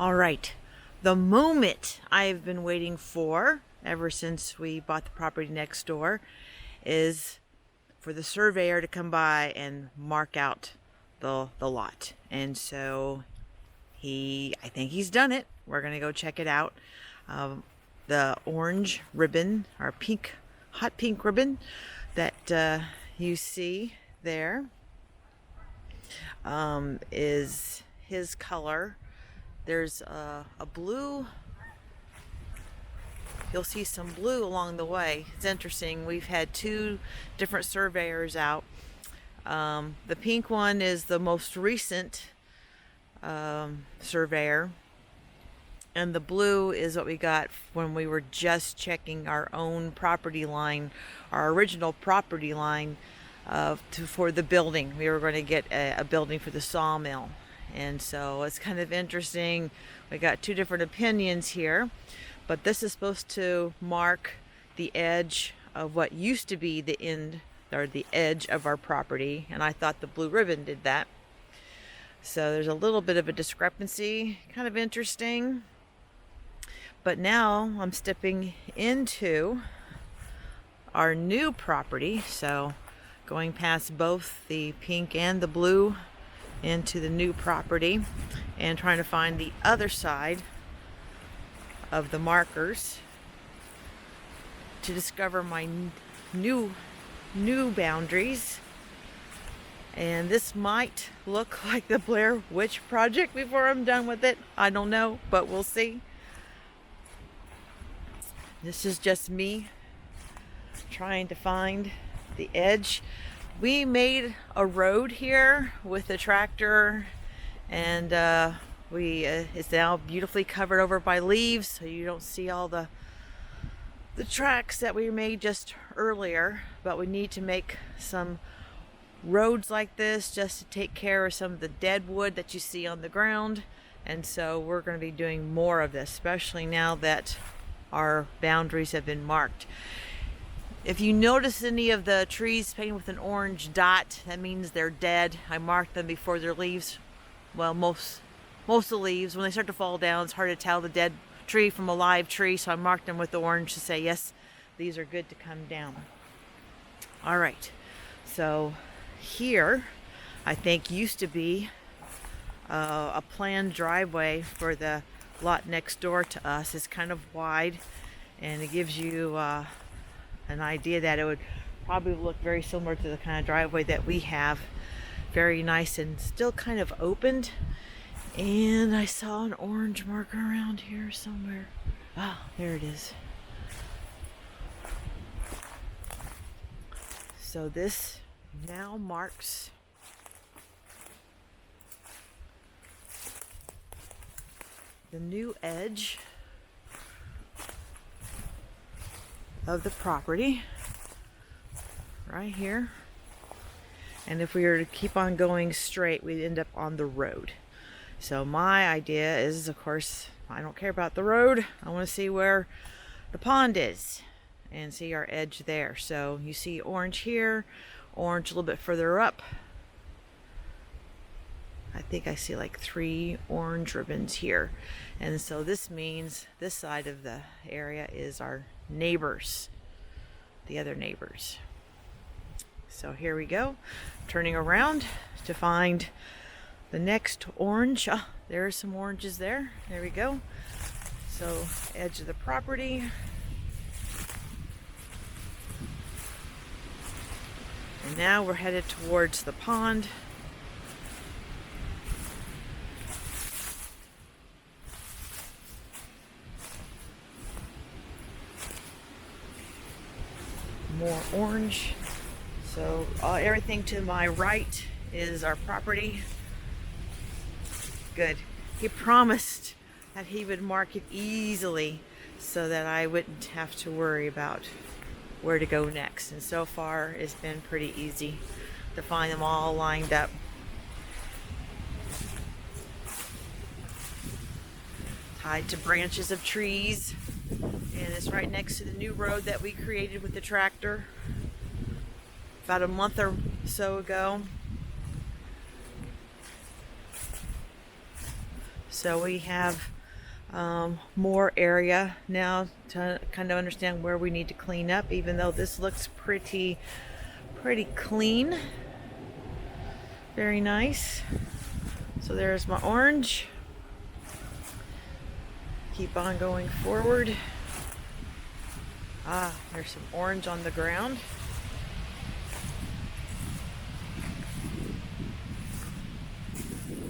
All right, the moment I've been waiting for ever since we bought the property next door is for the surveyor to come by and mark out the lot. And so I think he's done it. We're gonna go check it out. The orange ribbon, or pink, hot pink ribbon that you see there is his color. There's a blue. You'll see some blue along the way. It's interesting. We've had two different surveyors out. The pink one is the most recent surveyor, and the blue is what we got when we were just checking our own property line, our original property line for the building. We were going to get a building for the sawmill. And so it's kind of interesting. We got two different opinions here, but this is supposed to mark the edge of what used to be the end, or the edge of our property, and I thought the blue ribbon did that. So there's a little bit of a discrepancy, kind of interesting. But now I'm stepping into our new property, so going past both the pink and the blue into the new property and trying to find the other side of the markers to discover my new boundaries. And this might look like the Blair Witch Project before I'm done with it. I don't know, but we'll see. This is just me trying to find the edge. We made a road here with the tractor, and it's now beautifully covered over by leaves, so you don't see all the tracks that we made just earlier. But we need to make some roads like this just to take care of some of the dead wood that you see on the ground. And so we're going to be doing more of this, especially now that our boundaries have been marked. If you notice any of the trees painted with an orange dot, that means they're dead. I marked them before their leaves. Well, most of the leaves, when they start to fall down, it's hard to tell the dead tree from a live tree, so I marked them with orange to say, yes, these are good to come down. All right, so here, I think used to be a planned driveway for the lot next door to us. It's kind of wide, and it gives you an idea that it would probably look very similar to the kind of driveway that we have. Very nice and still kind of opened. And I saw an orange marker around here somewhere. Ah, there it is. So this now marks the new edge of the property right here. And if we were to keep on going straight, we'd end up on the road. So my idea is, of course, I don't care about the road. I want to see where the pond is and see our edge there. So you see orange here, orange a little bit further up. I think I see like 3 orange ribbons here. And so this means this side of the area is our neighbors, the other neighbors. So here we go, turning around to find the next orange. Ah, there are some oranges there. There we go. So edge of the property. And now we're headed towards the pond. More orange. So everything to my right is our property. Good. He promised that he would mark it easily so that I wouldn't have to worry about where to go next. And so far it's been pretty easy to find them all lined up. Tied to branches of trees. And it's right next to the new road that we created with the tractor about a month or so ago. So we have more area now to kind of understand where we need to clean up, even though this looks pretty clean. Very nice. So there's my orange. Keep on going forward. There's some orange on the ground.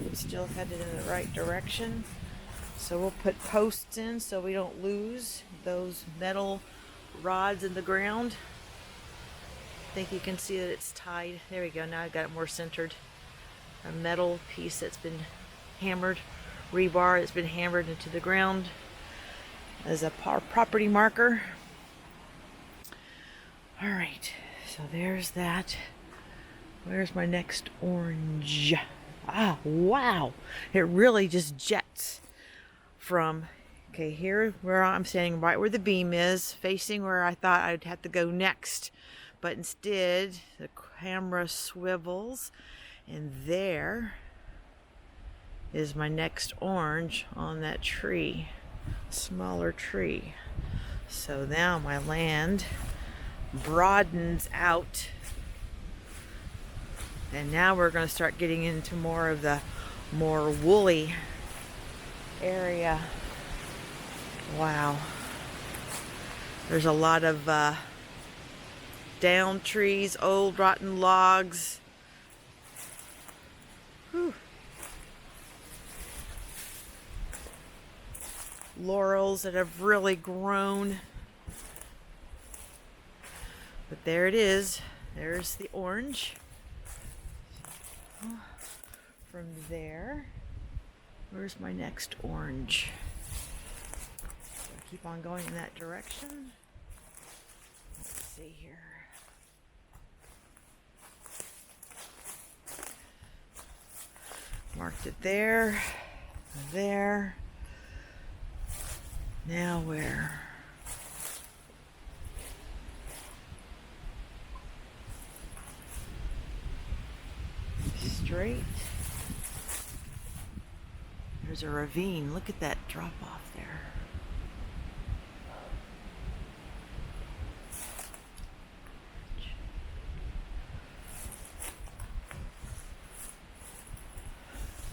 I'm still headed in the right direction. So we'll put posts in so we don't lose those metal rods in the ground. I think you can see that it's tied. There we go. Now I got it more centered. A metal piece that's been hammered, rebar that's been hammered into the ground as a property marker. All right, so there's that. Where's my next orange? Wow, it really just jets from, okay, here where I'm standing, right where the beam is, facing where I thought I'd have to go next, but instead the camera swivels, and there is my next orange on that tree, smaller tree. So now my land broadens out, and now we're going to start getting into more of the more woolly area. Wow, there's a lot of down trees, old rotten logs. Whew. Laurels that have really grown. But there it is. There's the orange. From there, where's my next orange? So keep on going in that direction. Let's see here. Marked it there. There. Now where? Straight. There's a ravine. Look at that drop off there.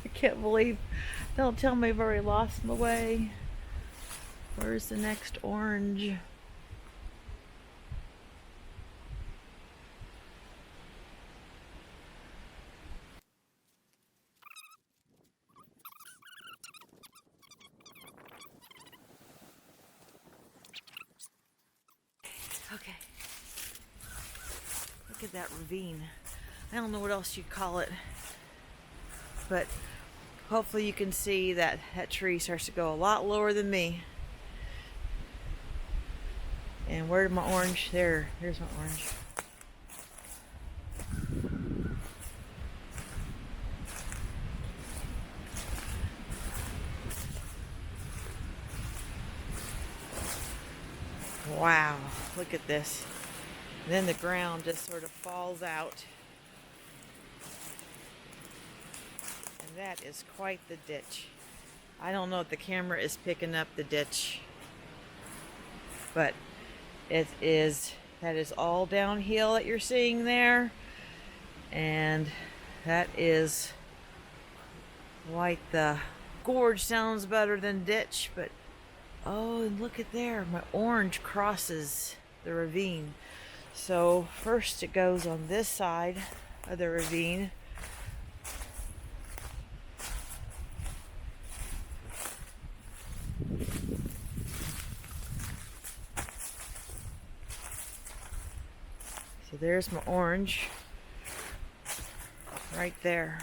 I can't believe, don't tell me I've already lost my way. Where's the next orange? Okay. Look at that ravine. I don't know what else you'd call it, but hopefully you can see that that tree starts to go a lot lower than me. And where's my orange? There's my orange. Wow, look at this. And then the ground just sort of falls out. And that is quite the ditch. I don't know if the camera is picking up the ditch, but that is all downhill that you're seeing there. And that is quite the gorge. Sounds better than ditch, but oh, and look at there, my orange crosses the ravine. So first it goes on this side of the ravine. So there's my orange right there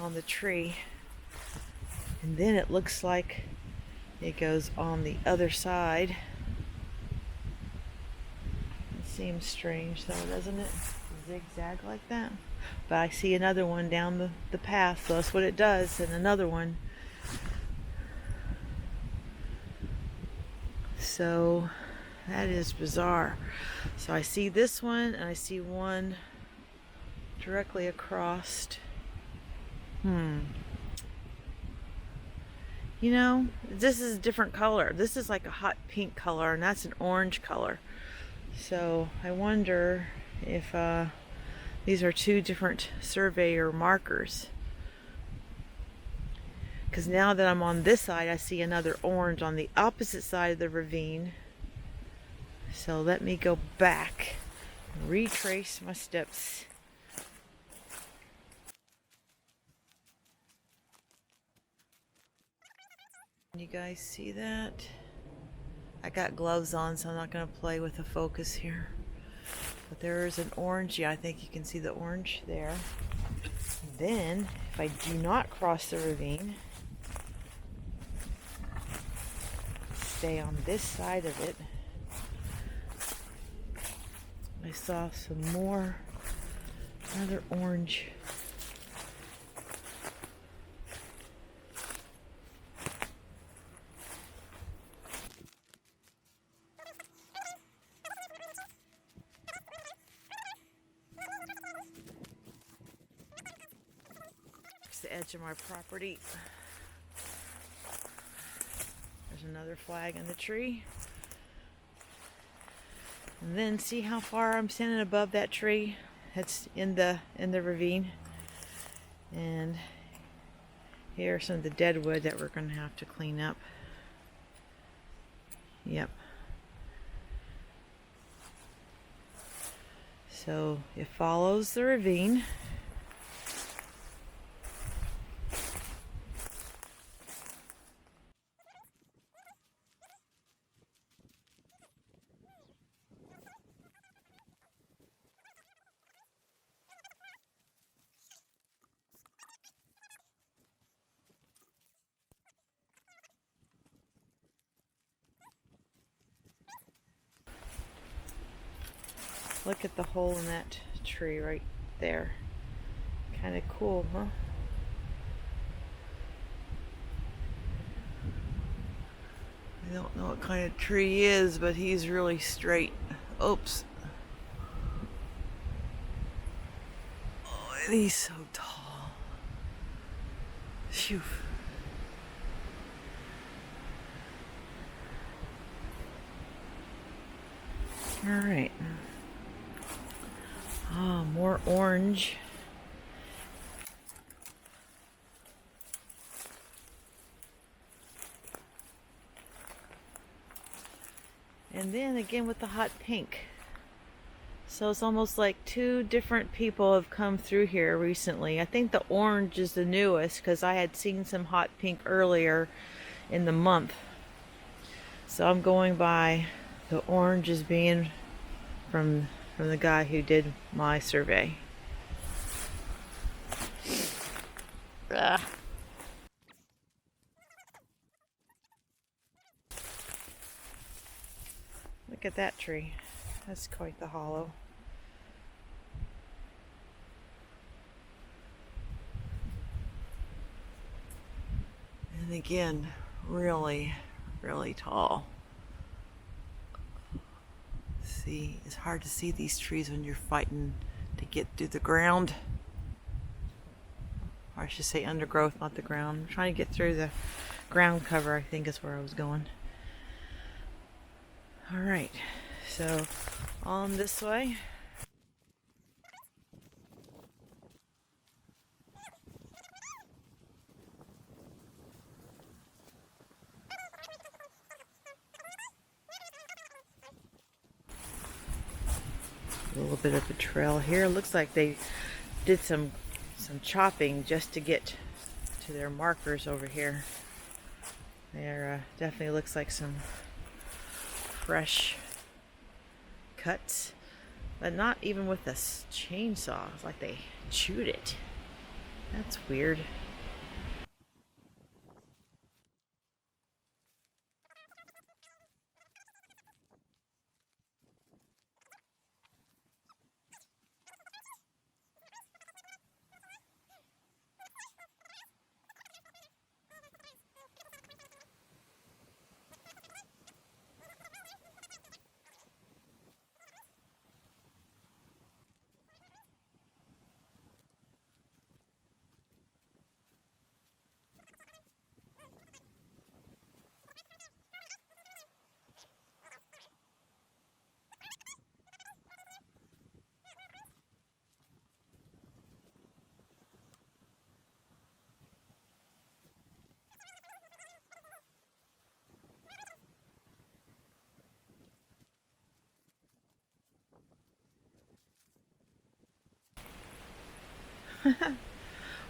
on the tree. And then it looks like it goes on the other side. It seems strange though, doesn't it? Zigzag like that. But I see another one down the path, so that's what it does, and another one. So that is bizarre. So I see this one, and I see one directly across. You know, this is a different color. This is like a hot pink color, and that's an orange color. So I wonder if these are two different surveyor markers. Because now that I'm on this side, I see another orange on the opposite side of the ravine. So let me go back and retrace my steps. You guys see that? I got gloves on, so I'm not going to play with the focus here. But there is an orange. Yeah, I think you can see the orange there. And then, if I do not cross the ravine, stay on this side of it, I saw some more, another orange. It's the edge of my property. There's another flag in the tree. And then see how far I'm standing above that tree that's in the ravine. And here are some of the dead wood that we're going to have to clean up. Yep. So it follows the ravine. Look at the hole in that tree right there. Kind of cool, huh? I don't know what kind of tree he is, but he's really straight. Oops. Oh, and he's so tall. Phew. All right. Oh, more orange. And then again with the hot pink. So it's almost like two different people have come through here recently. I think the orange is the newest because I had seen some hot pink earlier in the month. So I'm going by the orange as being from the guy who did my survey. Ugh. Look at that tree. That's quite the hollow. And again, really, really tall. See, it's hard to see these trees when you're fighting to get through the ground. Or I should say undergrowth, not the ground. I'm trying to get through the ground cover, I think is where I was going. All right, so on this way. A little bit of a trail here. Looks like they did some chopping just to get to their markers over here. There definitely looks like some fresh cuts, but not even with a chainsaw. It's like they chewed it. That's weird.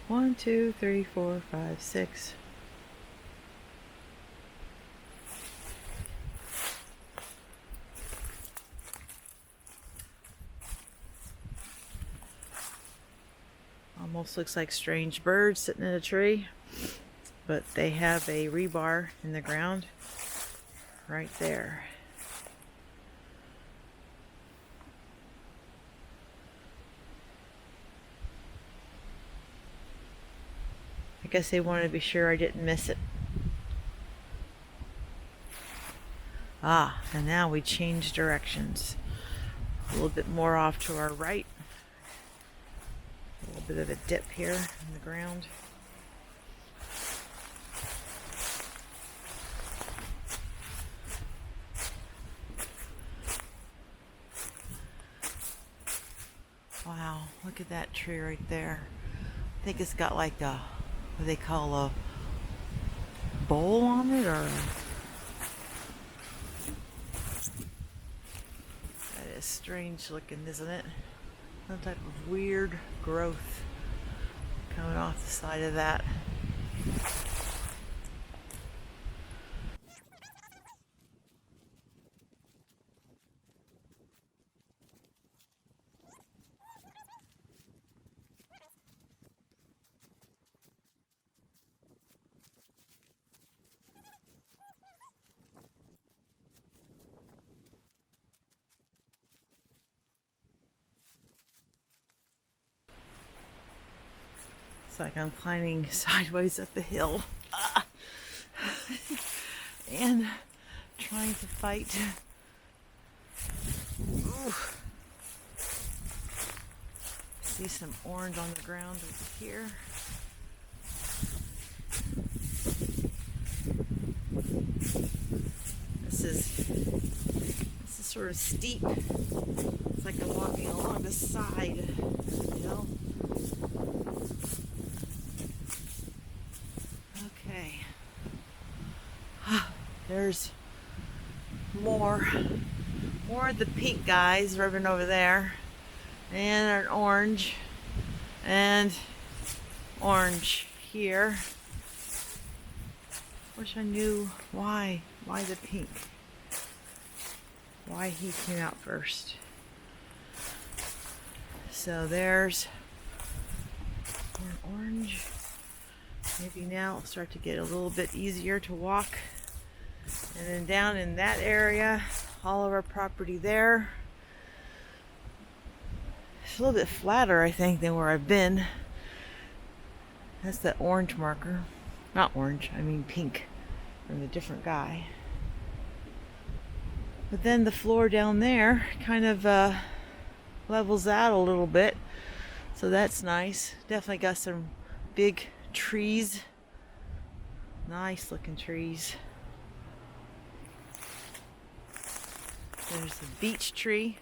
1, 2, 3, 4, 5, 6. Almost looks like strange birds sitting in a tree, but they have a rebar in the ground right there. I guess they wanted to be sure I didn't miss it. Ah, and now we change directions. A little bit more off to our right. A little bit of a dip here in the ground. Wow, look at that tree right there. I think it's got like a, what they call a bowl on it, or that is strange looking, isn't it? Some type of weird growth coming off the side of that. It's like I'm climbing sideways up the hill. And trying to fight. Ooh. See some orange on the ground over here. This is sort of steep. It's like I'm walking along the side of the hill. Okay. There's more of the pink guys rubbing over there, and an orange, and orange here. Wish I knew why the pink, why he came out first. So there's an orange. Maybe now it'll start to get a little bit easier to walk. And then down in that area, all of our property there. It's a little bit flatter, I think, than where I've been. That's that orange marker. Not orange, I mean pink, from the different guy. But then the floor down there kind of levels out a little bit. So that's nice. Definitely got some big trees. Nice looking trees. There's the beech tree.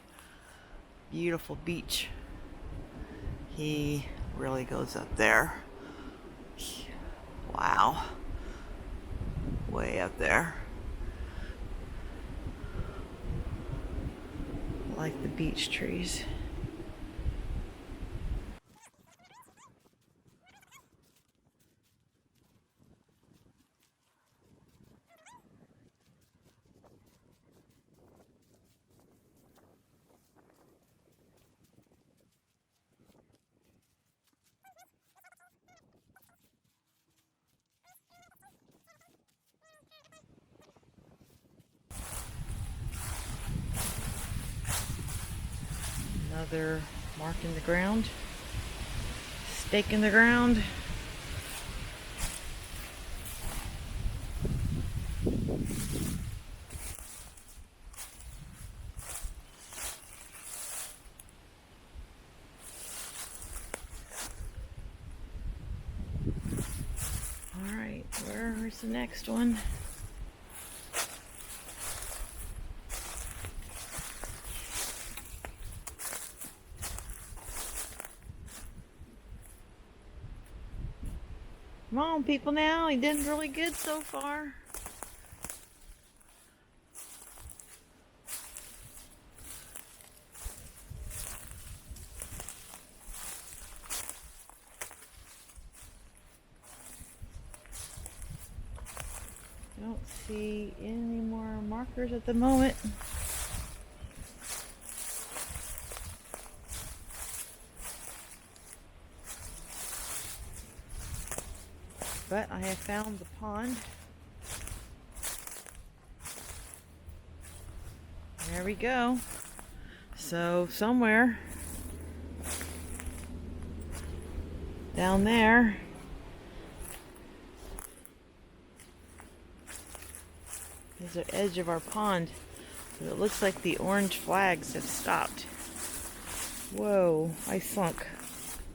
Beautiful beech. He really goes up there. Wow. Way up there. I like the beech trees. Another mark in the ground, stake in the ground. All right, where's the next one? Come on, people, now. He did really good so far. Don't see any more markers at the moment. But I have found the pond. There we go. So somewhere down there is the edge of our pond. But it looks like the orange flags have stopped. Whoa, I sunk.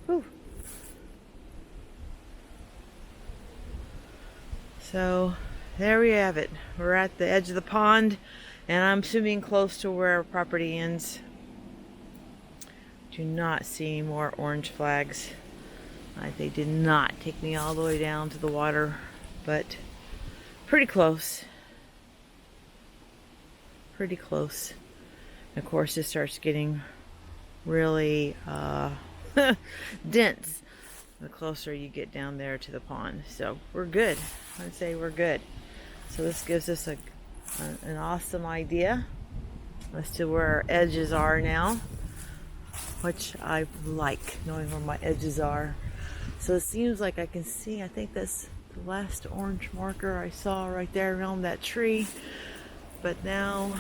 Whew. So there we have it. We're at the edge of the pond, and I'm assuming close to where our property ends. Do not see any more orange flags. They did not take me all the way down to the water, but pretty close. Pretty close. And of course, it starts getting really dense the closer you get down there to the pond. So we're good. I'd say we're good. So this gives us an awesome idea as to where our edges are now, which I like, knowing where my edges are. So it seems like I can see, I think that's the last orange marker I saw right there around that tree. But now,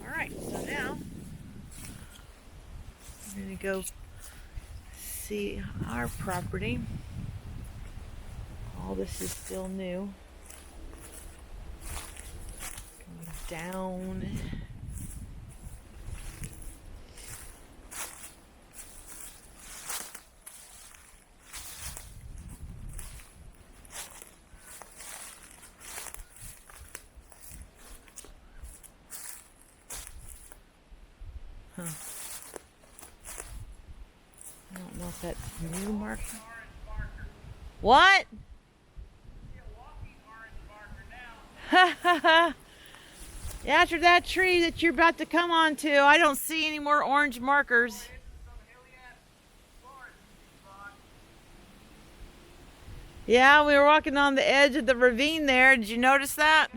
alright, so now I'm going to go see our property. All this is still new. Going down. Huh. I don't know if that's new marker. What? After that tree that you're about to come onto, I don't see any more orange markers. Yeah, we were walking on the edge of the ravine there. Did you notice that?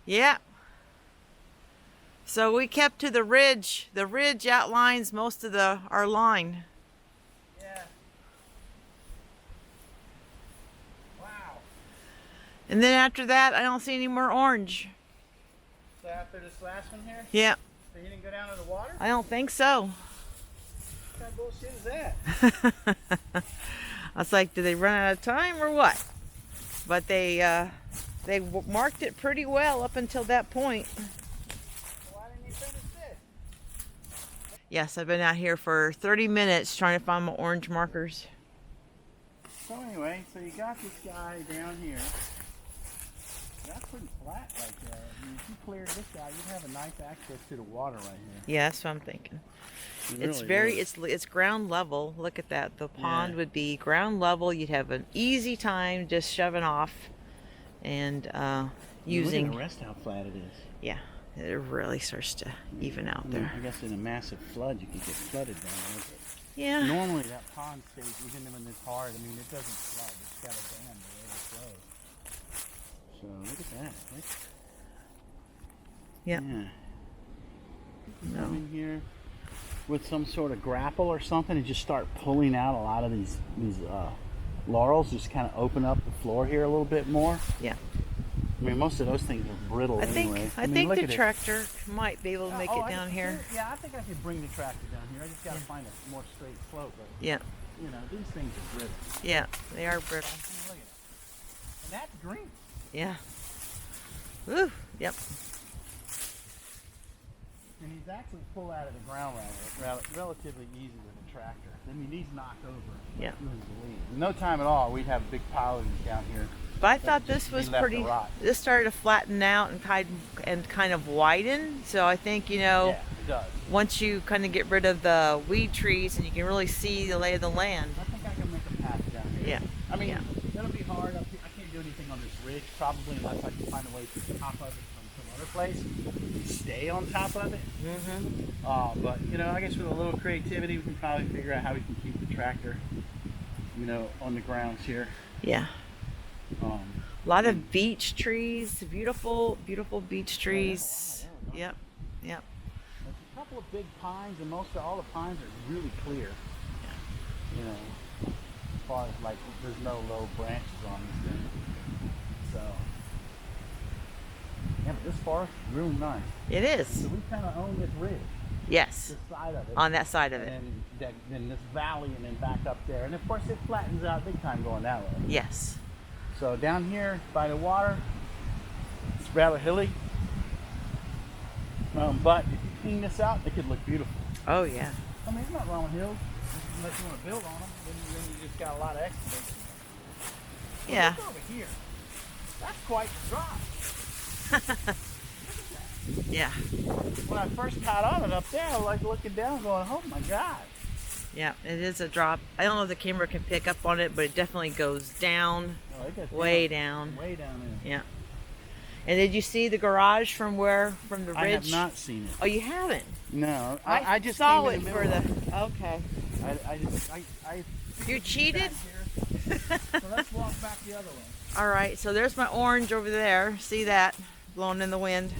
Yeah. So we kept to the ridge. The ridge outlines most of our line. Yeah. Wow. And then after that, I don't see any more orange. So after this last one here? Yeah. So you didn't go down to the water? I don't think so. What kind of bullshit is that? I was like, did they run out of time or what? But they marked it pretty well up until that point. Yes, I've been out here for 30 minutes trying to find my orange markers. So anyway, so you got this guy down here. That's pretty flat right there. I mean, if you cleared this guy, you'd have a nice access to the water right here. Yeah, that's what I'm thinking. It really it's ground level. Look at that. The pond would be ground level. You'd have an easy time just shoving off and using. Look at the rest how flat it is. Yeah. It really starts to even out there. I guess in a massive flood, you could get flooded down there. Yeah. Normally that pond stays, even when it's hard, I mean, it doesn't flood. It's got a dam the way it flows. So look at that. Yep. Yeah. No. Come in here with some sort of grapple or something and just start pulling out a lot of these laurels. Just kind of open up the floor here a little bit more. Yeah. I mean, most of those things are brittle anyway. I think the tractor might be able to make it down here. Yeah, I think I could bring the tractor down here. I just got to find a more straight slope. But, yeah. You know, these things are brittle. Yeah, they are brittle. Look at it. And that's green. Yeah. Woo. Yep. And he's actually pulled out of the ground relatively easy with a tractor. I mean, these knocked over. Yeah. In no time at all, we'd have a big pile of these down here. But I thought this was pretty. This started to flatten out and kind of widen. So I think, you know, yeah, it does. Once you kind of get rid of the weed trees and you can really see the lay of the land. I think I can make a path down here. Yeah. I mean, it'll be hard. I can't do anything on this ridge probably unless I can find a way to top of it from some other place, stay on top of it. Mm-hmm. But you know, I guess with a little creativity, we can probably figure out how we can keep the tractor, you know, on the grounds here. Yeah. Um, A lot of beech trees, beautiful, beautiful beech trees. Wow, there we go. Yep. Yep. There's a couple of big pines, and most of all the pines are really clear. You know, as far as like there's no low branches on this thing. So yeah, but this forest is really nice. It is. So we kind of own this ridge, Yes. this side of it. On that side of and it. then this valley, and then back up there. And of course, it flattens out big time going that way. Yes. So down here by the water, it's rather hilly. But if you clean this out, it could look beautiful. Oh yeah. I mean, there's nothing wrong with hills unless you want to build on them. Then you just got a lot of excavation. Yeah. Look over here. That's quite the drop. Yeah. When I first caught on it up there, I was like looking down, going, "Oh my God!" Yeah. It is a drop. I don't know if the camera can pick up on it, but it definitely goes down, Oh, it goes way down. way down there. Yeah. And did you see the garage from the ridge? I have not seen it. Oh, you haven't? No, I just saw came it in for middle the. of it. Okay. I You cheated? So let's walk back the other way. All right. So there's my orange over there. See that blowing in the wind?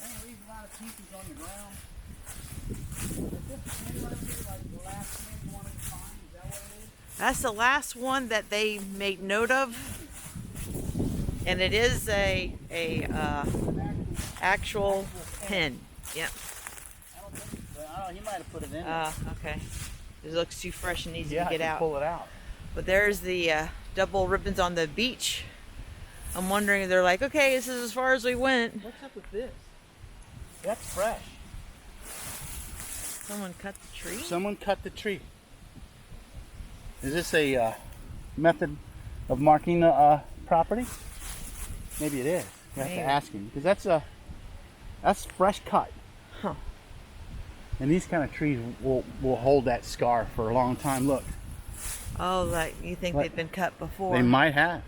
And leave a lot of pieces on the ground. Is this pin right here, like the last pin you wanted to find? Is that what it is? That's the last one that they made note of, and it is a actual pin. Yep. I don't think so. I don't know, he might have put it in there. Okay. It looks too fresh and easy Yeah, to get I can out. pull it out. But there's the double ribbons on the beach. I'm wondering if they're like, okay, this is as far as we went. What's up with this? That's fresh. Someone cut the tree? Someone cut the tree. Is this a method of marking the property? Maybe it is. You have Maybe. to ask him, because that's fresh cut. Huh. And these kind of trees will hold that scar for a long time. Look, Oh, like you think What? they've been cut before? they might have.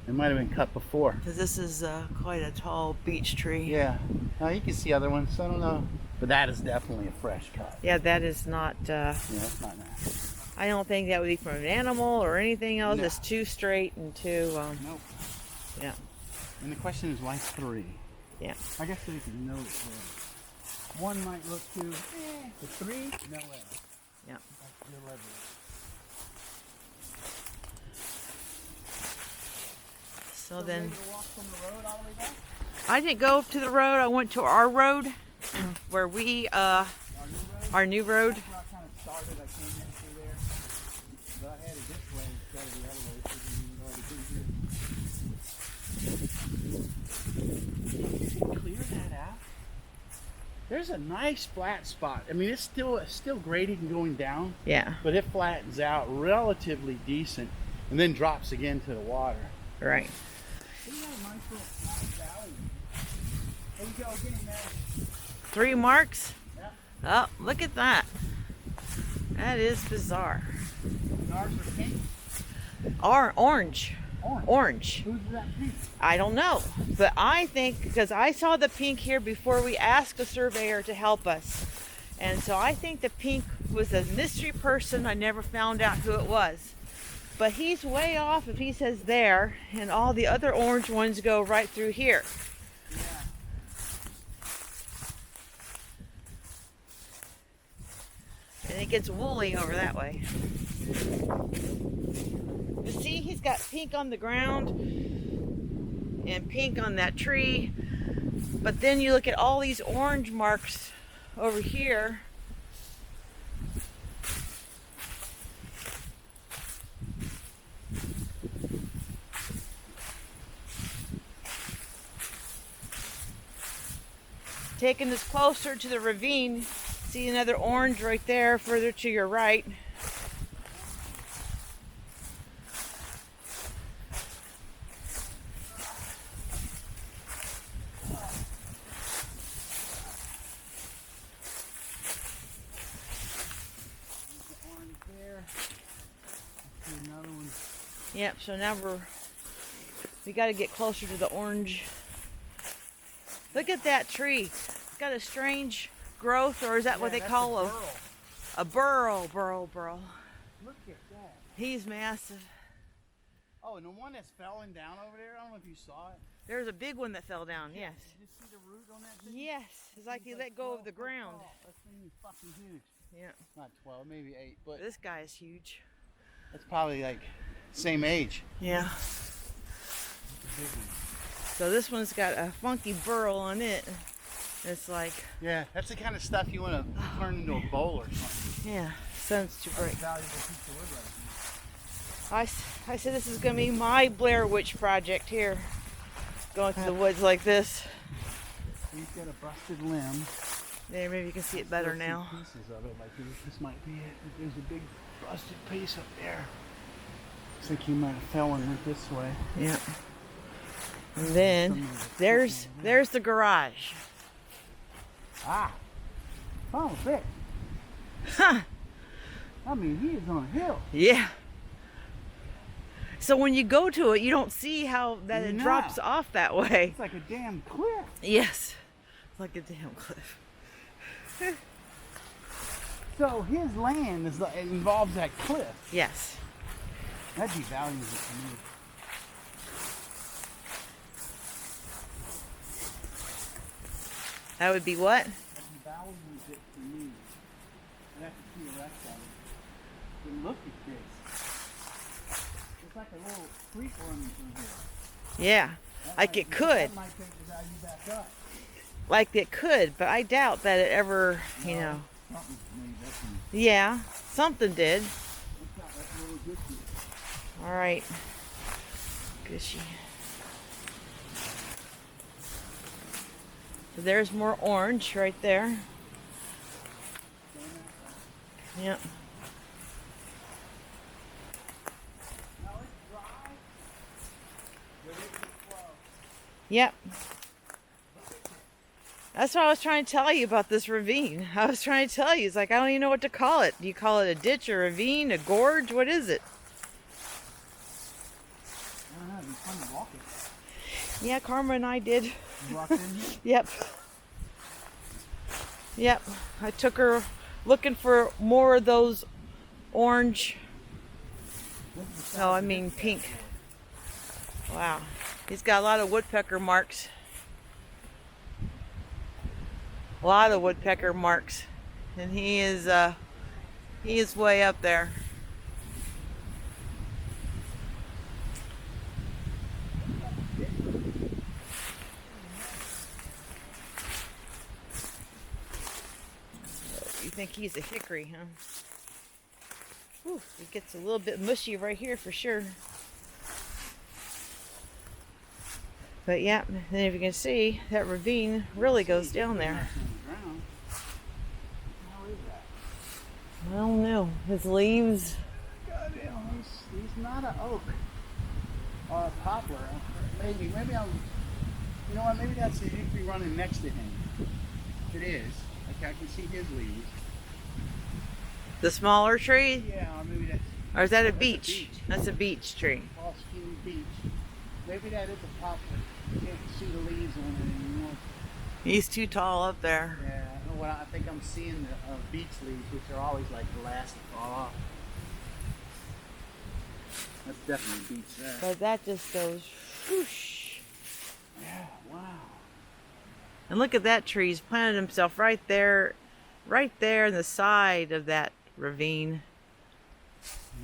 They might have been cut before. Because this is quite a tall beech tree. Yeah. Now you can see other ones. I don't know, but that is definitely a fresh cut. Yeah, that is not. Yeah, that's not nice. I don't think that would be from an animal or anything else. No. It's too straight and too. Nope. Yeah. And the question is, why 3? Yeah. I guess they can note it. One might look too. The 3? No way. Yeah. That's deliberate. So then Ready to walk from the road all the way back? I didn't go to the road. I went to our road, where we our new road. That's where I kind of started. I came in through there. But I headed this way instead of the other way, so you can already be here. Clear that out. There's a nice flat spot. I mean, it's still grading and going down, Yeah. but it flattens out relatively decent, and then drops again to the water. Right. See how nice little flat valley. There you go again, man. 3 marks. Yeah. Oh, look at that. That is bizarre. Ours are pink. Orange. Orange. Who's that pink? I don't know, but I think because I saw the pink here before we asked the surveyor to help us, and so I think the pink was a mystery person. I never found out who it was, but he's way off if he says there, and all the other orange ones go right through here. Yeah. And it gets woolly over that way. You see, he's got pink on the ground and pink on that tree. But then you look at all these orange marks over here. Taking this closer to the ravine, see another orange right there, further to your right. Orange there. I see another one. Yep, so now We got to get closer to the orange. Look at that tree. It's got a strange growth, or is that what they call a burl? Look at that. He's massive. Oh, and the one that's falling down over there, I don't know if you saw it. There's a big one that fell down, yes. Did you see the root on that thing? Yes, it's like he let go of the 12 foot ground. tall. That thing is fucking huge. Yeah. Not 12, maybe 8, but This guy is huge. that's probably like same age. Yeah. Big one. So this one's got a funky burl on it. It's like, Yeah, that's the kind of stuff you want to turn into a bowl or something. yeah, sense to break. Valuable piece of wood right I said this is going to be my Blair Witch project here. Going through the woods like this. here. He's got a busted limb. There, maybe you can see it better Still see now. Pieces of it, like this might be it. There's a big busted piece up there. Looks like he might have fell and went this way. Yeah. And then there's the garage. Ah, found it. Huh. I mean, he is on a hill. Yeah. So when you go to it, you don't see how that it No. drops off that way. It's like a damn cliff. Yes. It's like a damn cliff. So his land is it involves that cliff. Yes. That devalues it to me. That would be what? That devalues it to me. I have to see the rest of it. But look at this. It's like a little creek running through here. Yeah. That Like might- it could. That might take the value back up. Like it could, but I doubt that it ever, you No, know. something made that thing. Yeah. Something did. It's not like a little gushy. All right. Gushy. So there's more orange right there. Yep. Now it's dry, but it can flow. Yep. That's what I was trying to tell you about this ravine. I was trying to tell you. It's like, I don't even know what to call it. Do you call it a ditch, a ravine, a gorge? What is it? I don't know, it'd be fun to walk it. Yeah, Karma and I did. You walked in here? Yep. Yep. I took her looking for more of those orange. No, I mean pink. Wow. He's got a lot of woodpecker marks. A lot of woodpecker marks. And he is way up there. You think he's a hickory, huh? Whew, it gets a little bit mushy right here for sure. But yeah, then if you can see, that ravine really goes down there. How is that? I don't know. His leaves. Goddamn, he's not an oak or a poplar. Maybe I'm. You know what? Maybe that's the hickory running next to him. If it is, like I can see his leaves. The smaller tree? Yeah, or maybe that's Or is that a That's a beech? beech. That's a beech tree. tall, skinny beech. Maybe that is a poplar. You can't see the leaves on it anymore. He's too tall up there. Yeah, I know what I think I'm seeing the beech leaves, which are always like the last to fall off. That's definitely beech there. But that just goes whoosh. Yeah, wow. And look at that tree. He's planted himself right there in the side of that ravine.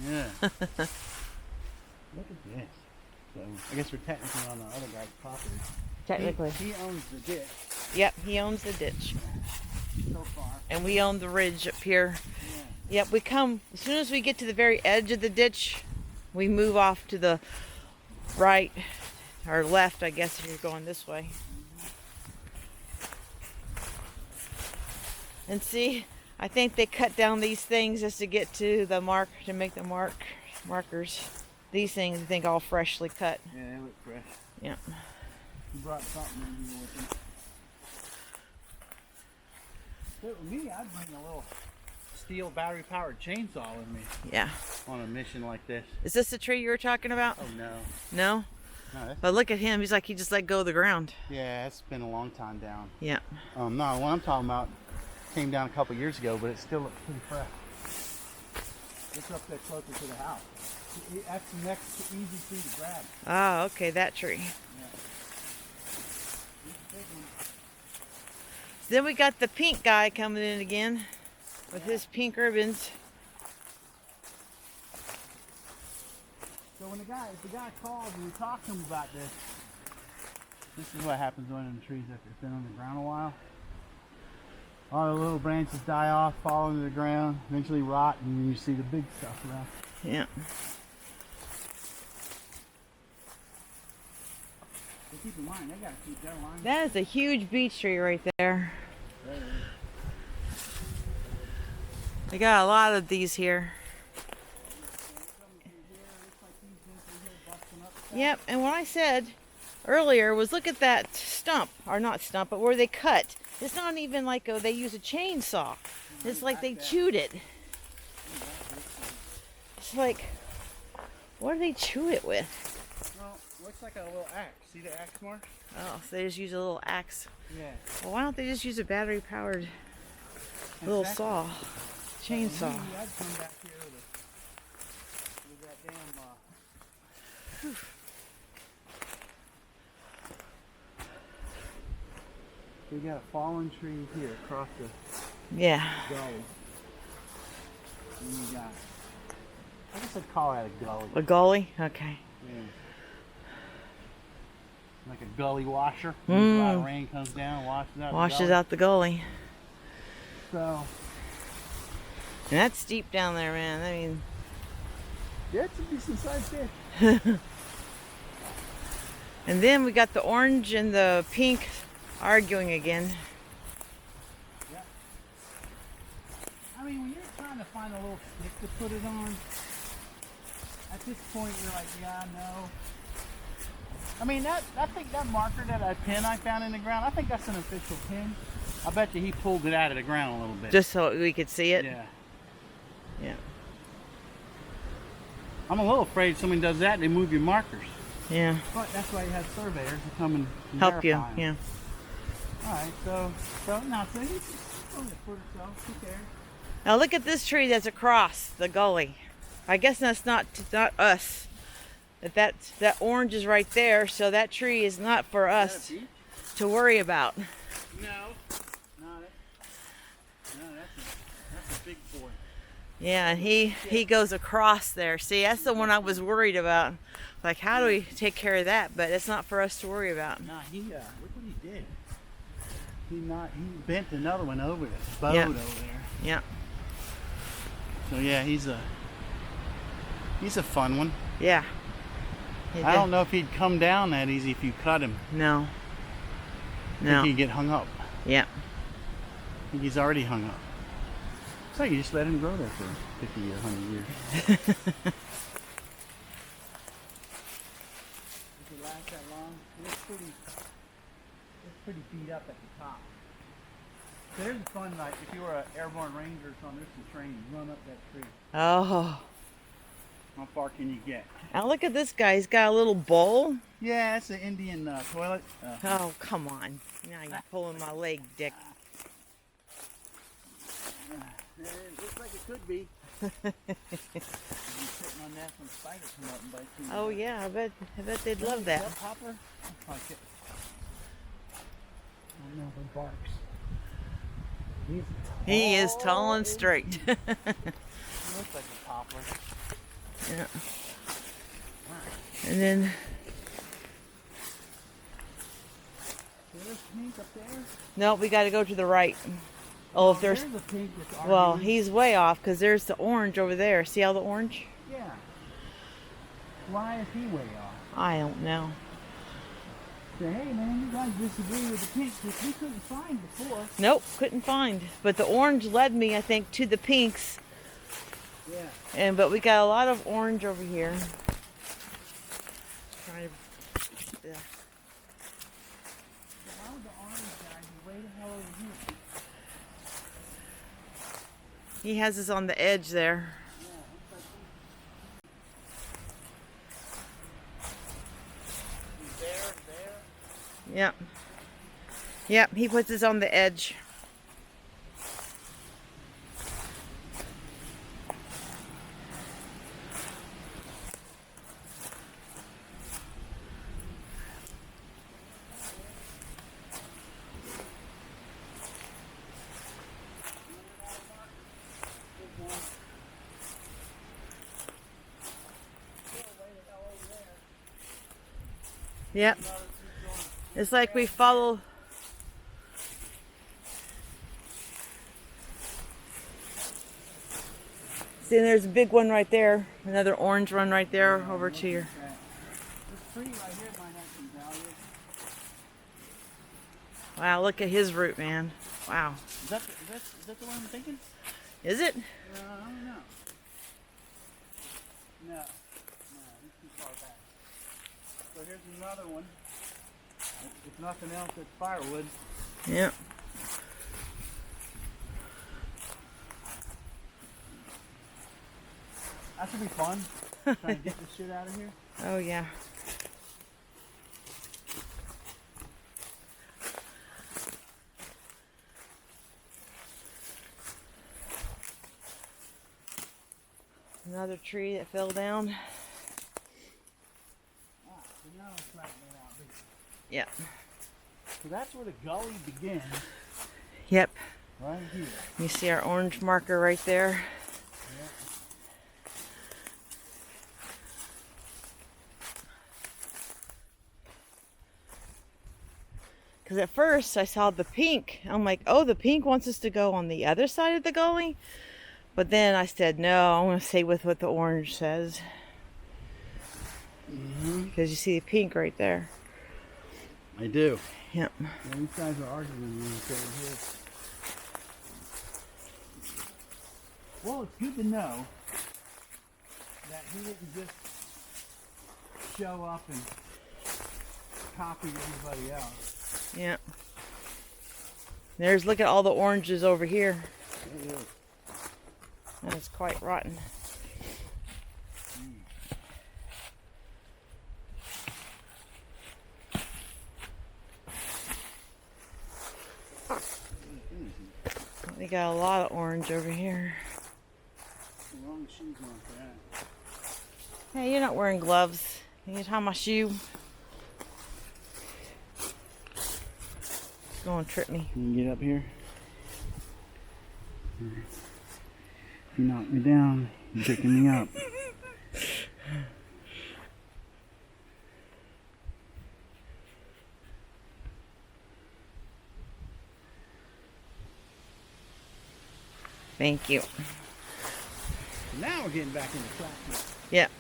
Yeah. Look at this. So I guess we're technically on the other guy's property. Technically. He owns the ditch Yep, he owns the ditch. so far. And we own the ridge up here. Yeah. Yep, we come, as soon as we get to the very edge of the ditch, we move off to the right, or left, I guess, if you're going this way. And see, I think they cut down these things just to get to the mark, to make the markers. These things, I think, all freshly cut. Yeah, they look fresh. Yeah. He brought something in here with him. If it were me, I'd bring a little steel battery-powered chainsaw with me Yeah. on a mission like this. Is this the tree you were talking about? Oh no. No? No, But look at him. He's like he just let go of the ground. yeah, it's been a long time down. Yeah. No, the one I'm talking about came down a couple years ago, but it still looks pretty fresh. It's up there closer to the house. That's the next easy tree to grab. Oh, okay, that tree. Yeah. Then we got the pink guy coming in again with his pink ribbons. So when if the guy calls and we talk to him about this is what happens when the trees after it's been on the ground a while. All the little branches die off, fall into the ground, eventually rot, and then you see the big stuff left. Yeah. But keep in mind, they gotta keep their line. That is a huge beech tree right there. They got a lot of these here. Yep, and what I said earlier was look at that stump, or not stump, but where they cut. It's not even like they use a chainsaw. It's like they chewed it. It's like, what do they chew it with? Well, looks like a little axe. See the axe mark? Oh, so they just use a little axe. Yeah. Well, why don't they just use a battery-powered little saw, chainsaw? I'd come back here with that damn. We got a fallen tree here across the Yeah. gully. And you got, I guess I'd call that a gully. A gully? Okay. Yeah. Like a gully washer. A lot of rain comes down, washes out the gully. So. And that's deep down there, man. I mean. Yeah, it's a decent sized fish. And then we got the orange and the pink arguing again. Yeah. I mean, when you're trying to find a little stick to put it on, at this point you're like, yeah, no. I mean, I think that marker, that pin I found in the ground, I think that's an official pin. I bet you he pulled it out of the ground a little bit. Just so we could see it? Yeah. Yeah. I'm a little afraid someone does that, they move your markers. Yeah. But that's why you have surveyors to come and help you. verify 'em. Yeah. Alright, so now so he's just going to put himself, who cares? Now look at this tree that's across the gully. I guess that's not us. That orange is right there, so that tree is not for us to worry about. No. No, that's a big boy. Yeah, and he goes across there. See, that's the one I was worried about. Like, how do we take care of that? But it's not for us to worry about. Nah, look what he did. He bent another one over this boat Yep. over there. Yeah. So yeah, he's a fun one. Yeah. I don't know if he'd come down that easy if you cut him. No. I No. think he'd get hung up. Yeah. I think he's already hung up. It's like you just let him grow there for 50 or 100 years. If it lasts that long, it's pretty beat up at the top. So there's a fun, like if you were an airborne ranger or something, there's some training. Run up that tree. Oh. How far can you get? Now look at this guy. He's got a little bowl. Yeah, that's an Indian toilet. Oh, come on. Now you're pulling my leg, Dick. It looks like it could be. You're sitting on that when spiders come up and bite you. Oh yeah, I bet they'd love that. Poplar? Like it. I don't know if it barks. He is tall and straight. He looks like a poplar. Yeah. And then There's pink up there. no, we got to go to the right. Oh, if there's a pink that's well, arguing. he's way off because there's the orange over there. See all the orange? Yeah. Why is he way off? I don't know. Say, hey man, you guys disagree with the pink, which we couldn't find before. Nope, couldn't find. But the orange led me, I think, to the pinks. Yeah. But we got a lot of orange over here. Trying to, Why would the orange guy be way the hell over here? he has us on the edge there. Yep. Yep, he puts this on the edge. Yep. It's like we follow. See, there's a big one right there. Another orange one right there over to your. This tree right here might have some value. Wow, look at his root, man. Wow. Is that the one I'm thinking? Is it? I don't know. No, he's too far back. So here's another one. If nothing else, it's firewood. Yep. That should be fun. Trying to get this shit out of here. Oh, yeah. Another tree that fell down. So now it's flattening it out. Yep. So that's where the gully begins. Yep. Right here. You see our orange marker right there. Yep. Because at first I saw the pink. I'm like, oh, the pink wants us to go on the other side of the gully. But then I said, no, I'm going to stay with what the orange says. Because you see the pink right there. I do. Yep. Yeah, these guys are arguing with each other here. Well, it's good to know that he didn't just show up and copy everybody else. Yep. Look at all the oranges over here. It is. And it's quite rotten. We got a lot of orange over here. The wrong shoes on for that. Hey, you're not wearing gloves. Can you tie my shoe? It's going to trip me. You can get up here. You knock me down, you're picking me up. Thank you. Now we're getting back into flat. Yep.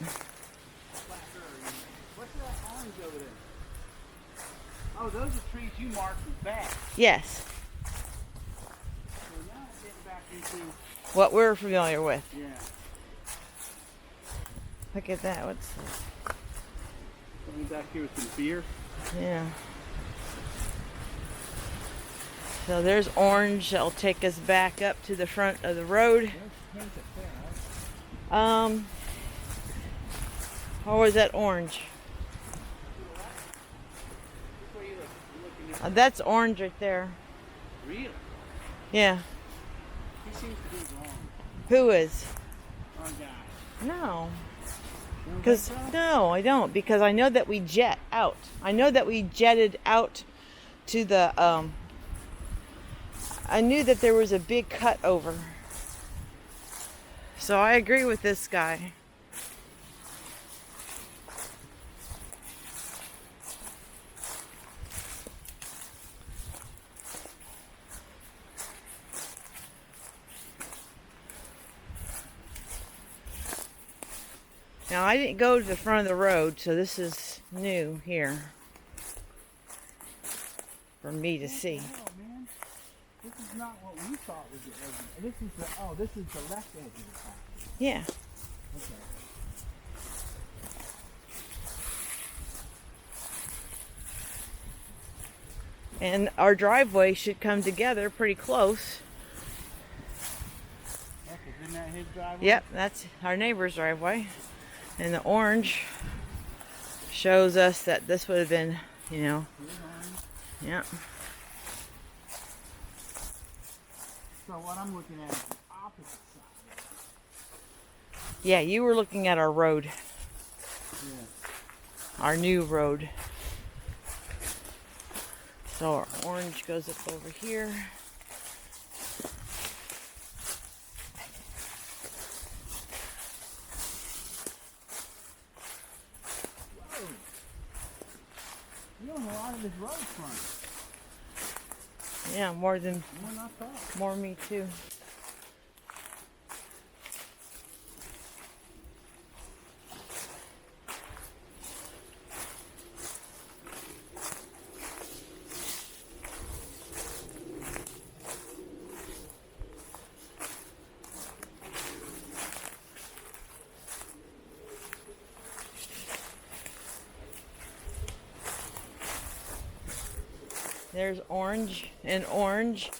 What's that orange over there? Oh, those are trees you marked with back. Yes. So now we're getting back into, What we're familiar with. yeah. Look at that. What's this? Coming back here with some beer. Yeah. So there's orange that'll take us back up to the front of the road. Or was that orange? That's orange right there. Really? Yeah. He seems to be wrong. Who is? Our guy. No. You don't Because think so? no, I don't. Because I know that we jet out. I know that we jetted out to the. I knew that there was a big cut over. So I agree with this guy. Now I didn't go to the front of the road, so this is new here for me to see. No, man. This is not what we thought was the edge. This is the, this is the left edge of the path. Yeah. Okay. And our driveway should come together pretty close. Yeah, 'cause isn't that his driveway? Yep, that's our neighbor's driveway. And the orange shows us that this would have been you know. Yeah. So what I'm looking at is the opposite side. Yeah, you were looking at our road, Yeah. our new road. So our orange goes up over here. Whoa. You own a lot of this road front. Yeah, more than More than I thought. more me too. There's orange and orange.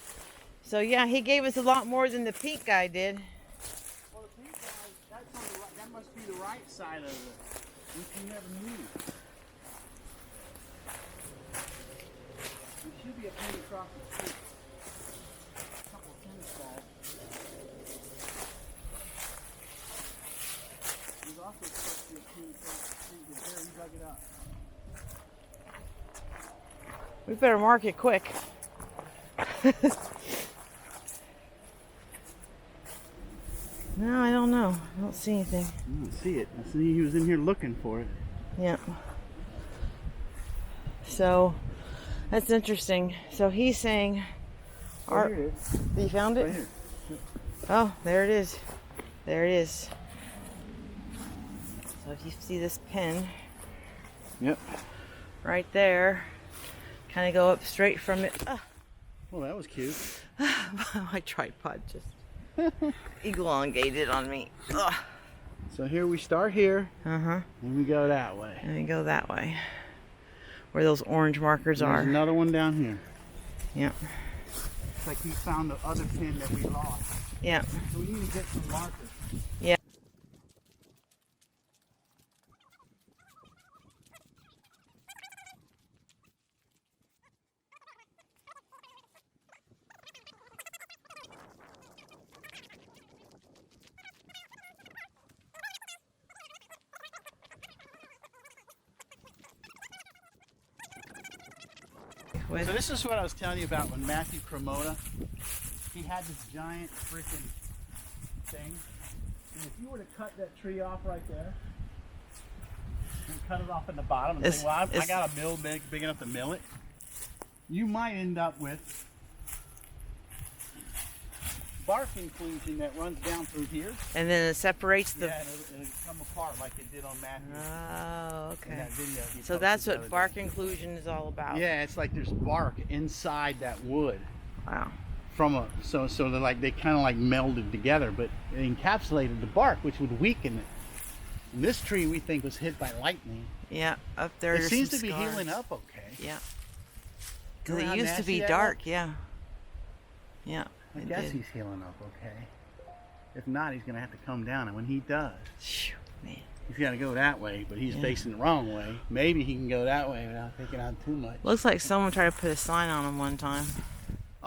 So yeah, he gave us a lot more than the pink guy did. Well, the pink guy, that's on the right, that must be the right side of it, which you never knew. There should be a penny across the street. A couple of tennis balls. There's also supposed to be a penny across the street, but there you dug it up. We better mark it quick. No, I don't know. I don't see anything. I don't see it. I see he was in here looking for it. Yeah. So that's interesting. So he's saying, Here it is. you found Right it? here. Oh, there it is. There it is. So if you see this pin Yep. right there, kind of go up straight from it. Ah, Well, that was cute. my tripod just elongated on me. Ugh. So here we start here, Uh-huh. and we go that way. And we go that way, where those orange markers There's are. another one down here. Yeah. It's like we found the other pin that we lost. Yeah. So we need to get some markers. Yeah. So this is what I was telling you about when Matthew Cremota, he had this giant freaking thing. And if you were to cut that tree off right there, and cut it off in the bottom and say, well, I got a mill big enough to mill it, you might end up with bark inclusion that runs down through here. And then it separates the. Yeah, and it'll come apart like it did on Matthew. Oh, In okay. that video he So posted that's the what other bark day. inclusion is all about. Yeah, it's like there's bark inside that wood. Wow. So they're like they kind of like melded together, but it encapsulated the bark, which would weaken it. And this tree we think was hit by lightning. Yeah, up there. It there's seems some to be scars. healing up okay. Yeah. Remember Because how it used to nasty be that dark. was? Yeah. Yeah. I it guess did. he's healing up okay. If not, he's gonna have to come down, and when he does, Phew, man. he's got to go that way. But he's Yeah. facing the wrong way. Maybe he can go that way without taking out too much. Looks like someone tried to put a sign on him one time.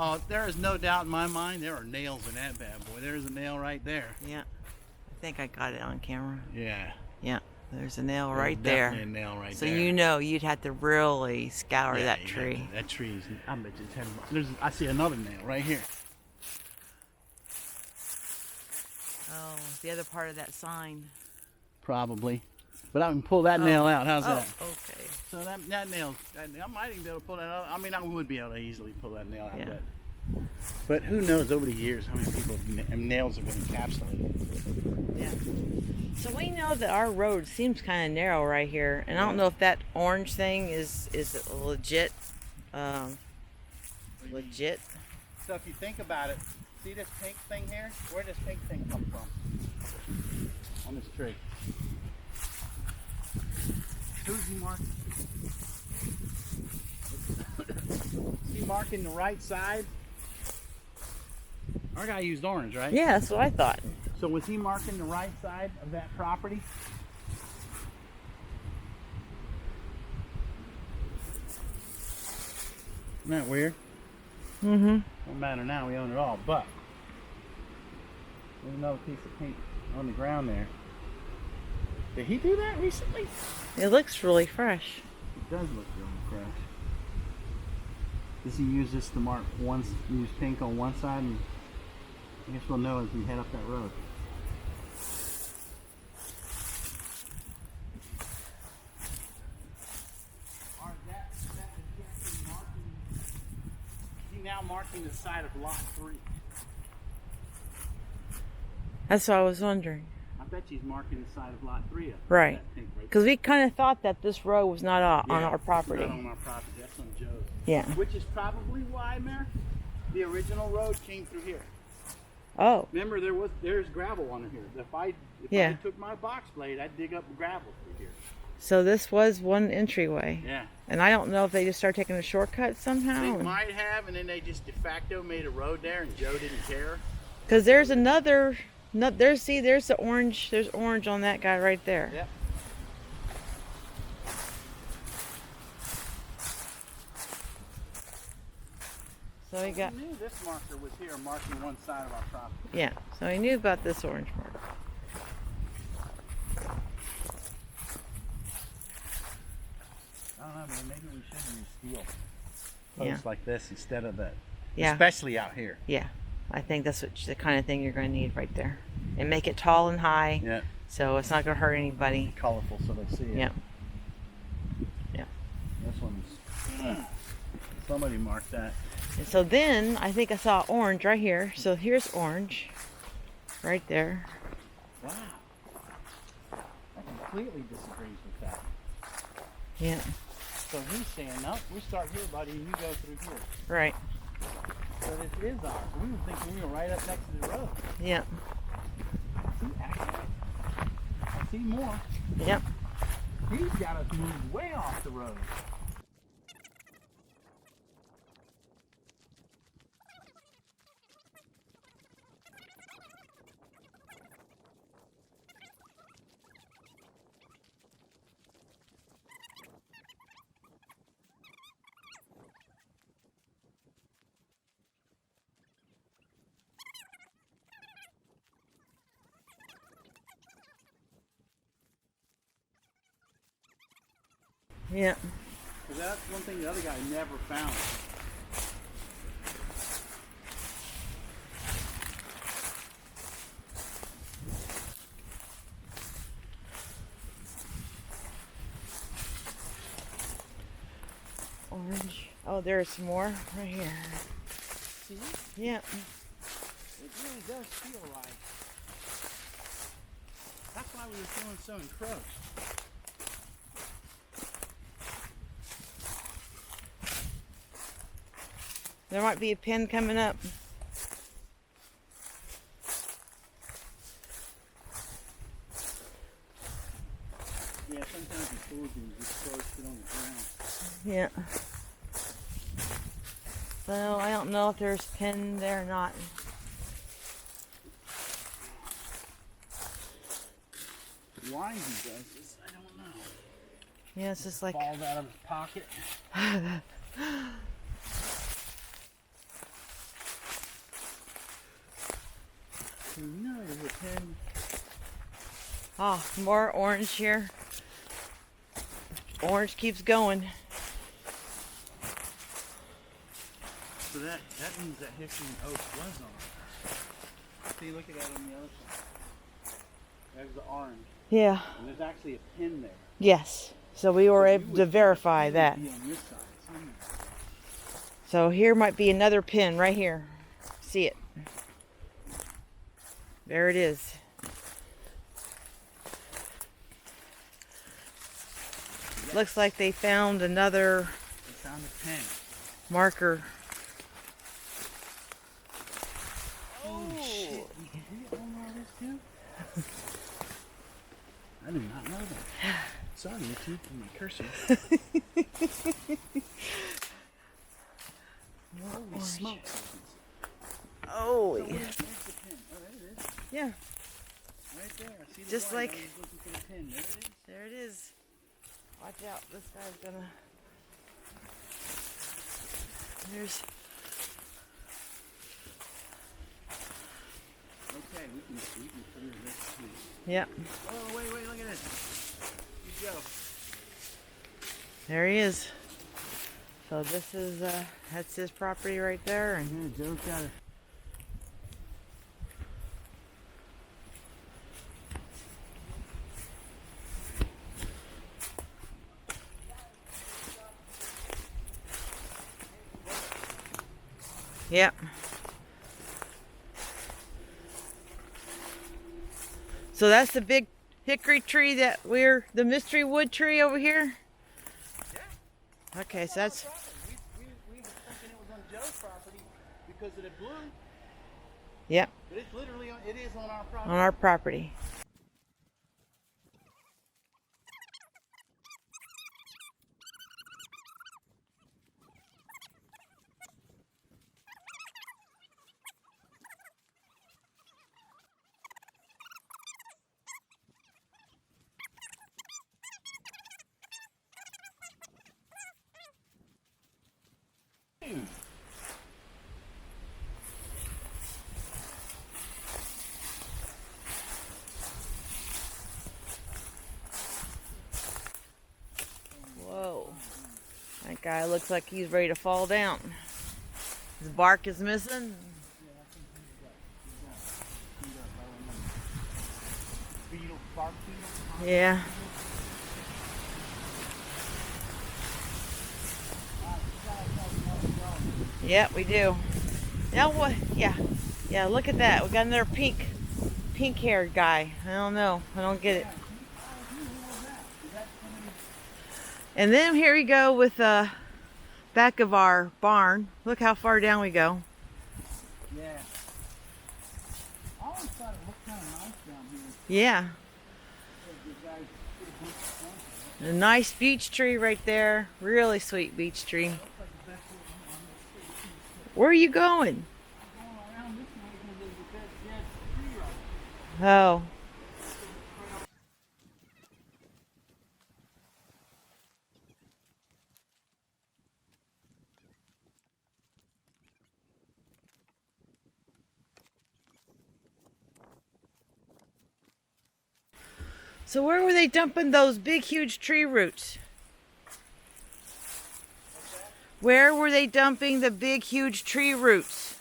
Oh, there is no doubt in my mind there are nails in that bad boy. There's a nail right there. Yeah. I think I got it on camera. Yeah. Yeah. There's a nail There's right there. definitely a nail right So there. you know you'd have to really scour Yeah, that you tree. have to- that tree's. I bet you it's had. I see another nail right here. Oh, the other part of that sign. Probably. But I can pull that nail out. How's Oh, that? okay. So that nail, I might even be able to pull that out. I mean, I would be able to easily pull that nail out. Yeah. But who knows over the years how many people nails have been encapsulated. Yeah. So we know that our road seems kind of narrow right here, and I don't know if that orange thing is legit. Legit. So if you think about it, see this pink thing here? Where does pink thing come from? On this tree. Who's he marking? Is he marking the right side? Our guy used orange, right? Yeah, that's what I thought. So was he marking the right side of that property? Isn't that weird? Mm-hmm. Don't matter now, we own it all, but there's another piece of paint on the ground there. Did he do that recently? It looks really fresh. It does look really fresh. Does he use this to mark use pink on one side, and I guess we'll know as we head up that road. Now marking the side of lot 3. That's what I was wondering. I bet she's marking the side of lot 3. Right. Because we kind of thought that this road was not on our property. Not on our property. That's on Joe's. Yeah. Which is probably why, Mayor, the original road came through here. Oh. Remember, there's gravel on here. If I took my box blade, I'd dig up gravel through here. So this was one entryway. Yeah. And I don't know if they just started taking a shortcut somehow. They might have, and then they just de facto made a road there, and Joe didn't care. Because there's another. No, there's the orange. There's orange on that guy right there. Yep. So he got. We knew this marker was here, marking one side of our property. Yeah. So he knew about this orange marker. I don't know, man. Maybe we should use steel Yeah. posts like this instead of that. Yeah. Especially out here. Yeah. I think that's the kind of thing you're going to need right there, and make it tall and high. Yeah. So it's not going to hurt anybody. Colorful, so they see it. Yeah. Yeah. This one's. Somebody marked that. And so then I think I saw orange right here. So here's orange, right there. Wow. That completely disagrees with that. Yeah. So he's saying, no, we start here, buddy, and you go through here. Right. So this is ours. We were thinking we were right up next to the road. Yeah. See, actually, I see more. Yep. He's got us moved way off the road. Yeah. Because that's one thing the other guy never found. Orange. Oh, there's some more right here. See? Yeah. It really does feel like. That's why we were feeling so encroached. There might be a pin coming up. Yeah, sometimes it's food and just throw shit on the ground. Yeah. So I don't know if there's a pin there or not. Why he does this, I don't know. Yeah, it's just like. Falls out of his pocket. No, there's a pin. Oh, more orange here. Orange keeps going. So that means that hickory and oak was on. See, look at that on the other side. There's the orange. Yeah. And there's actually a pin there. Yes. So we were So able to verify that. Be on this side somewhere. So here might be another pin right here. See it? There it is. Yep. Looks like they found another They found a pin. marker. Holy shit. Did we own all this too? I did not know that. Sorry, YouTube, for my cursing. Holy smokes. Oh, So where's the pin? Oh, there it is. yeah. Right there. I see the Just white. like- I was looking for the pin. There it is. There it is. Watch out. This guy's gonna. Here's. Okay, we can clear this too. Yep. Oh, wait, look at this. Good go. There he is. So this is that's his property right there, and Yeah, Joe's got it. yep. So that's the big hickory tree that the mystery wood tree over here. Yeah. Okay, so that's. We were thinking it was on Joe's property because of the blue, Yep, but it's literally it is on our property. on our property. Whoa. That guy looks like he's ready to fall down. His bark is missing. Beetle, bark beetle. Yeah. Yeah, we do. Now what? Yeah. Yeah, look at that. We got another pink-haired guy. I don't know. I don't get it. And then here we go with the back of our barn. Look how far down we go. Yeah. I always thought it looked kind of nice down here. Yeah. A nice beech tree right there. Really sweet beech tree. Where are you going? Oh. So where were they dumping those big, huge tree roots? Where were they dumping the big, huge tree roots?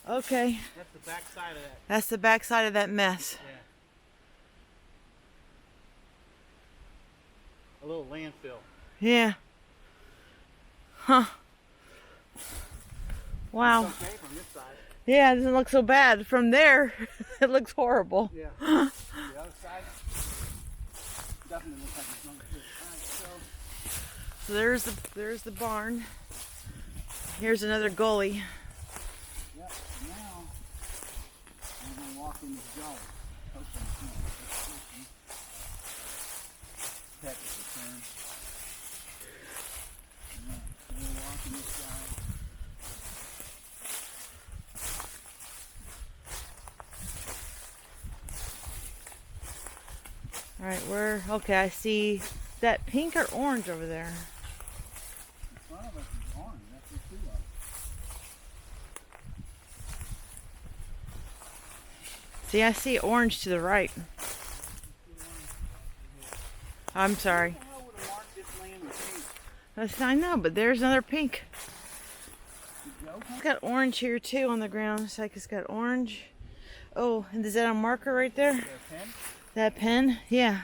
Okay. That's the back side of that. That's the back side of that mess. Yeah. A little landfill. Yeah. Huh. Wow. It's okay from this side. Yeah, it doesn't look so bad. From there, it looks horrible. Yeah. The other side definitely looks like it's not good. Alright, So there's the barn. Here's another gully. yep, now we're gonna walk in this gully. Hopefully it's not suspicious. Technical term. Yeah, so we're walking this side. All right, okay, I see that pink or orange over there. In front of us is orange. That's the two of them. See, I see orange to the right. I'm sorry. How would have marked this land with pink? I know, but there's another pink. Did Joe It's got orange here too on the ground. It's like it's got orange. Oh, and is that a marker right there? get a pen? That pen? Yeah.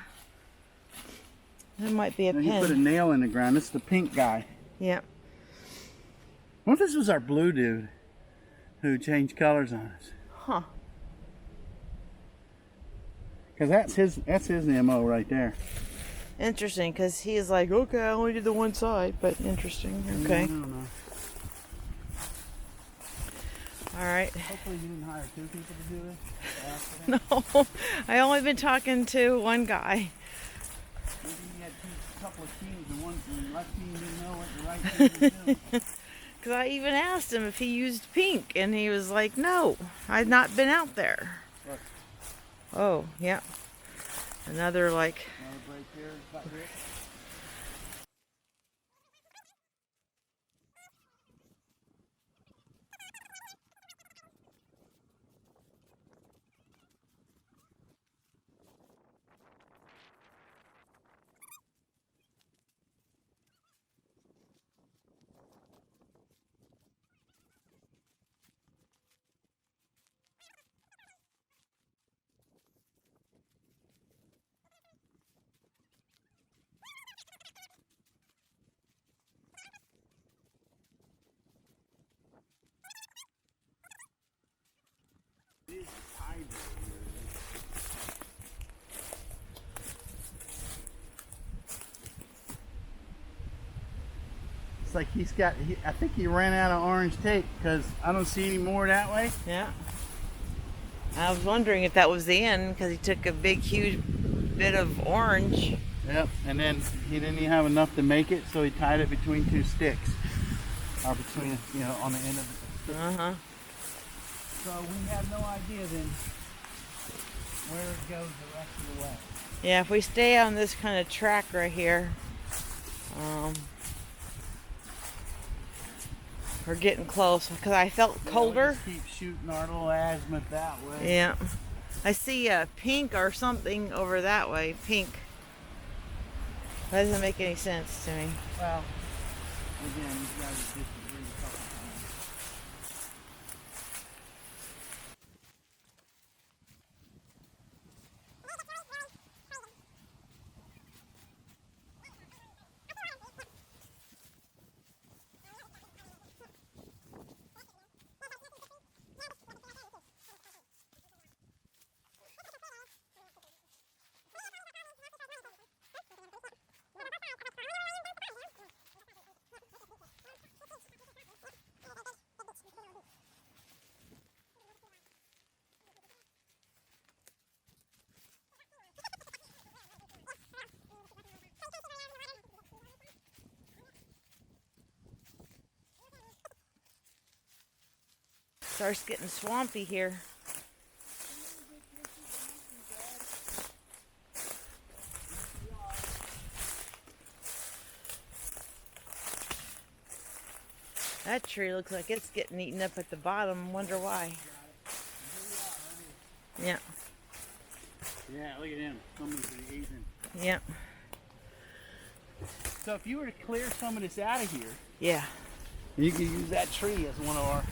That might be a No, he put a pen. nail in the ground. This is the pink guy. Yeah. What if this was our blue dude who changed colors on us? Huh. Because that's his MO right there. Interesting, because he is like, okay, I only did the one side, but interesting. Okay. I don't know. All right. Hopefully you didn't hire two people to do this. No, I only been talking to one guy. Maybe you had a couple of teams and one left team didn't know what the right team was doing. Because I even asked him if he used pink, and he was like, no, I've not been out there. Look, Oh, yeah. Another like. Another break here, cut here. It's like I think he ran out of orange tape because I don't see any more that way. Yeah. I was wondering if that was the end because he took a big, huge bit of orange. Yep, and then he didn't even have enough to make it, so he tied it between two sticks. Or between, on the end of the stick. Uh-huh. So we have no idea then where it goes the rest of the way. Yeah, if we stay on this kind of track right here, we're getting close because I felt colder. We'll just keep shooting our little azimuth that way. Yeah. I see pink or something over that way. Pink. That doesn't make any sense to me. Well, again, you guys disagree a couple times. Starts getting swampy here. That tree looks like it's getting eaten up at the bottom. Wonder why. Yeah. Yeah, look at him. Somebody's eating. Yeah. So if you were to clear some of this out of here, Yeah. you could use that tree as one of our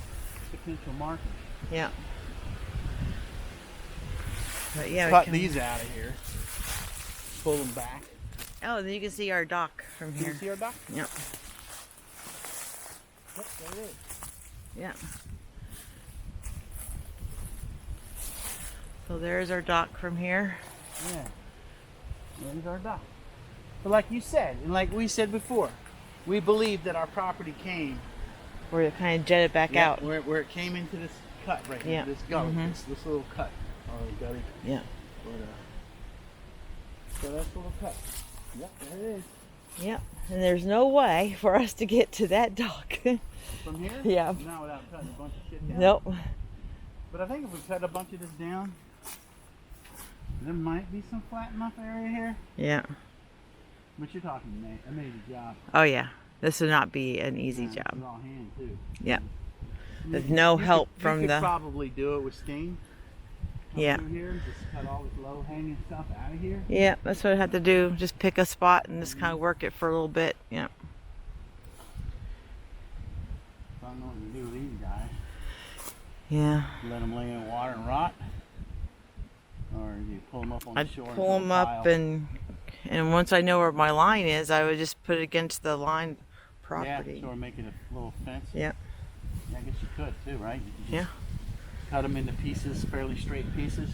potential markers. Yeah. But yeah, Cut these out of here. Pull them back. Oh, then you can see our dock from Can you here. see our dock? Yep. Yep, there it is. Yeah. So there's our dock from here. Yeah. There's our dock. But like you said, and like we said before, we believe that our property came Where it kind of jetted back out. where it came into this cut right here, Yeah. this gully, Mhm. this little cut. Oh, gully. Yeah. So that's a little cut. Yep, there it is. Yep. And there's no way for us to get to that dock. From here? Yeah. Not without cutting a bunch of shit down. Nope. But I think if we cut a bunch of this down, there might be some flat enough area here. Yeah. But you're talking a major job. Oh yeah. This would not be an easy Yeah, job. It's all hand too. Yeah. There's no help from you could the. probably do it with steam. Come Yeah. through here, just cut all this low hanging stuff out of here. Yeah, that's what I had to do. Just pick a spot and just kind of work it for a little bit. Yeah. I don't know what you do with these guys. Yeah. Let them lay in water and rot, or you pull them up on the I'd shore. pull them up and once I know where my line is, I would just put it against the line property. Yeah, or make it a little fence. Yeah. Yeah, I guess you could too, right? You could Yeah. just cut them into pieces, fairly straight pieces.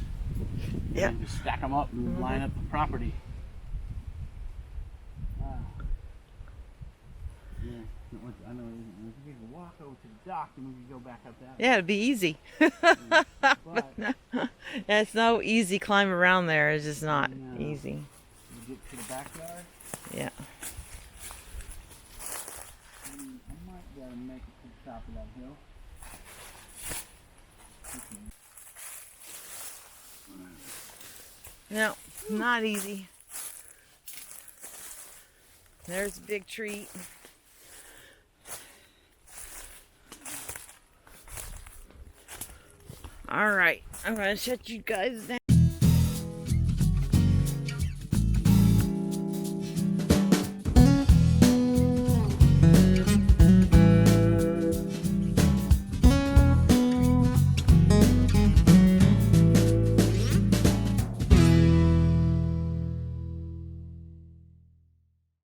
Yeah. And just stack them up and line up the property. Wow. Yeah. I know. If we could walk over to the dock and we could go back up that. Yeah, it'd be easy. But Yeah, it's no easy climb around there. It's just not No. easy. you get to the backyard, Yeah. I might be able to make it to the top of that hill. No, not easy. There's a big treat. All right, I'm gonna shut you guys down.